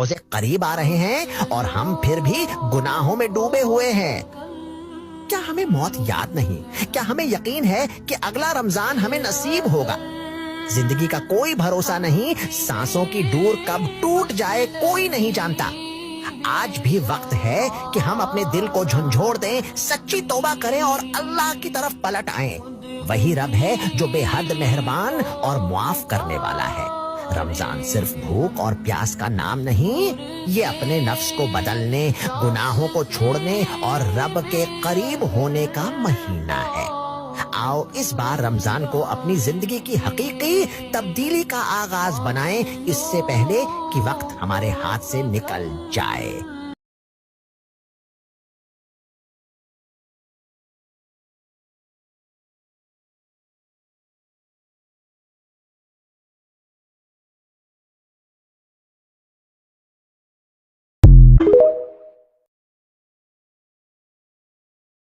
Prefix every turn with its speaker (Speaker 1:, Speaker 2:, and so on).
Speaker 1: रोजे करीब आ रहे हैं और हम फिर भी गुनाहों में डूबे हुए हैं। क्या हमें मौत याद नहीं? क्या हमें यकीन है कि अगला रमजान हमें नसीब होगा? जिंदगी का कोई भरोसा नहीं, सांसों की डोर कब टूट जाए कोई नहीं जानता। आज भी वक्त है कि हम अपने दिल को झंझोड़ दें, सच्ची तौबा करें और अल्लाह की तरफ पलट आएं। वही रब है जो बेहद मेहरबान और मुआफ करने वाला है। रमजान सिर्फ भूख और प्यास का नाम नहीं, ये अपने नफ्स को बदलने, गुनाहों को छोड़ने और रब के करीब होने का महीना है। आओ इस बार रमजान को अपनी जिंदगी की हकीकी तब्दीली का आगाज बनाएं, इससे पहले कि वक्त हमारे हाथ से निकल जाए।